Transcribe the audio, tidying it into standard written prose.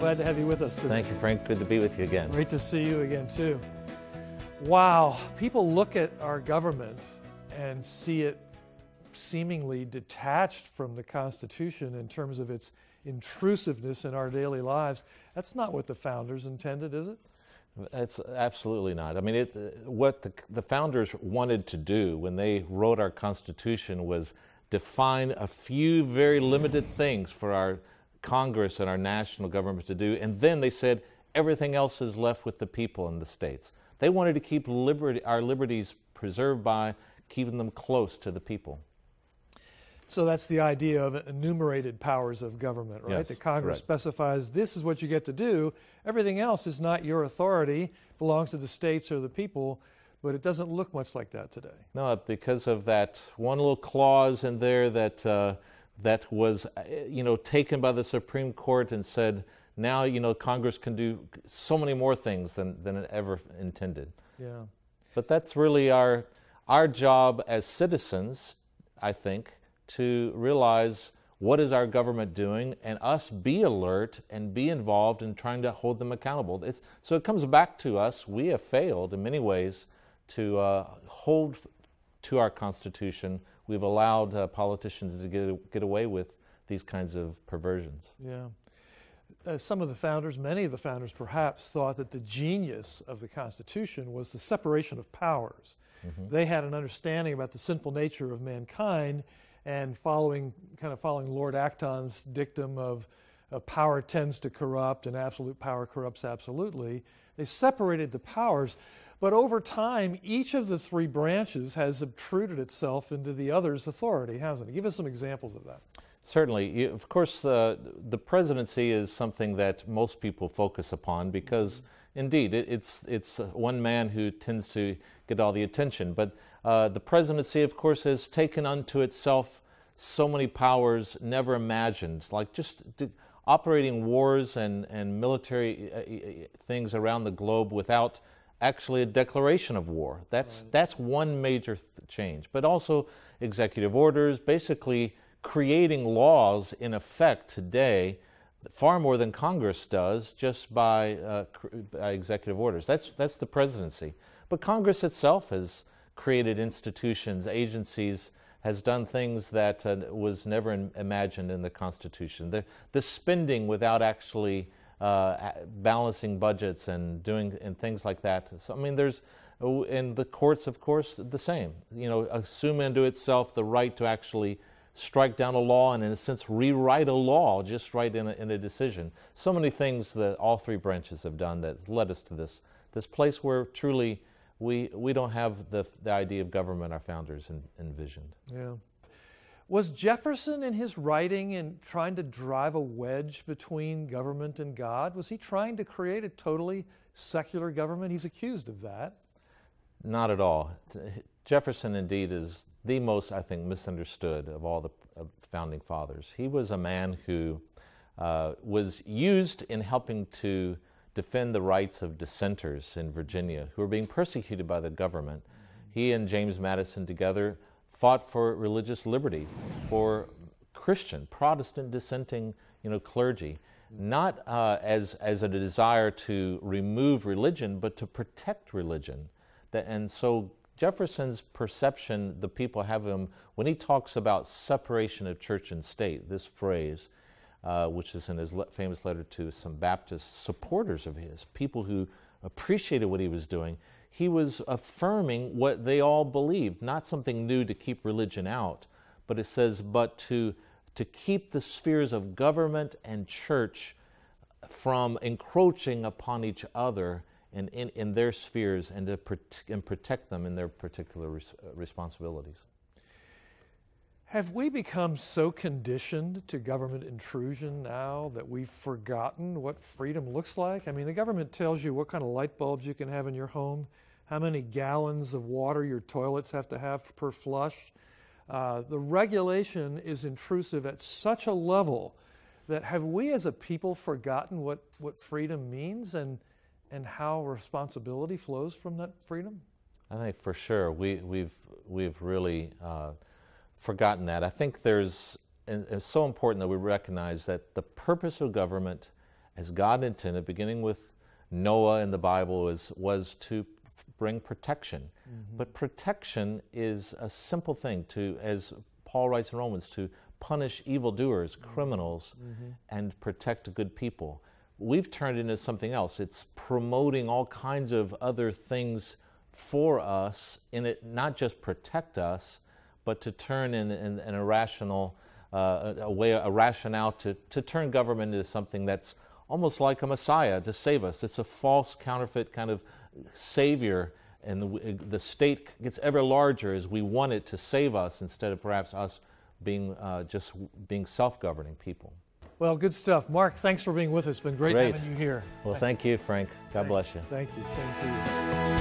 Glad to have you with us today. Thank you, Frank. Good to be with you again. Great to see you again, too. Wow, people look at our government and see it seemingly detached from the Constitution in terms of its intrusiveness in our daily lives. That's not what the founders intended, is it? It's absolutely not. I mean, what the founders wanted to do when they wrote our Constitution was define a few very limited things for our Congress and our national government to do, and then they said everything else is left with the people and the states. They wanted to keep our liberties preserved by keeping them close to the people. So that's the idea of enumerated powers of government, right? Yes, the Congress correct. specifies this is what you get to do. Everything else is not your authority, belongs to the states or the people, but it doesn't look much like that today. No, because of that one little clause in there that that was, taken by the Supreme Court and said, now, Congress can do so many more things than it ever intended. Yeah. But that's really our job as citizens, I think, to realize what is our government doing and us be alert and be involved in trying to hold them accountable. So it comes back to us. We have failed in many ways to hold to our Constitution. We've allowed politicians to get away with these kinds of perversions. Yeah. Some of the founders, many of the founders perhaps, thought that the genius of the Constitution was the separation of powers. Mm-hmm. They had an understanding about the sinful nature of mankind, and following Lord Acton's dictum of power tends to corrupt and absolute power corrupts absolutely, they separated the powers. But over time, each of the three branches has obtruded itself into the other's authority, hasn't it? Give us some examples of that. Certainly. Of course, the presidency is something that most people focus upon because, indeed, it's one man who tends to get all the attention. But the presidency, of course, has taken unto itself so many powers never imagined, like just operating wars and military things around the globe without actually a declaration of war. That's one major change. But also executive orders, basically creating laws in effect today far more than Congress does just by executive orders. That's the presidency. But Congress itself has created institutions, agencies, has done things that was never imagined in the Constitution. The spending without actually balancing budgets and doing and things like that. So I mean, there's in the courts, of course, the same. Assume into itself the right to actually strike down a law and, in a sense, rewrite a law just right in a decision. So many things that all three branches have done that's led us to this place where truly we don't have the idea of government our founders envisioned. Yeah. Was Jefferson in his writing and trying to drive a wedge between government and God? Was he trying to create a totally secular government? He's accused of that. Not at all. Jefferson, indeed, is the most, I think, misunderstood of all the founding fathers. He was a man who was used in helping to defend the rights of dissenters in Virginia who were being persecuted by the government. He and James Madison together fought for religious liberty for Christian, Protestant dissenting, clergy, not as a desire to remove religion, but to protect religion. And so Jefferson's perception, the people have him, when he talks about separation of church and state, this phrase, which is in his famous letter to some Baptist supporters of his, people who appreciated what he was doing, he was affirming what they all believed, not something new to keep religion out, but it says, but to keep the spheres of government and church from encroaching upon each other in their spheres and protect them in their particular responsibilities. Have we become so conditioned to government intrusion now that we've forgotten what freedom looks like? I mean, the government tells you what kind of light bulbs you can have in your home, how many gallons of water your toilets have to have per flush. The regulation is intrusive at such a level that have we as a people forgotten what freedom means and how responsibility flows from that freedom? I think for sure we've really forgotten that. I think it's so important that we recognize that the purpose of government as God intended, beginning with Noah in the Bible, was to bring protection. But protection is a simple thing to, as Paul writes in Romans, to punish evildoers, criminals, and protect good people. We've turned into something else. It's promoting all kinds of other things for us, in it not just protect us, but to turn in a rational a rationale to turn government into something that's almost like a Messiah to save us. It's a false, counterfeit kind of savior, and the state gets ever larger as we want it to save us, instead of perhaps us being just being self-governing people. Well, good stuff. Mark, thanks for being with us. It's been great having you here. Well, thank you, Frank. God bless you. Thank you. Same to you.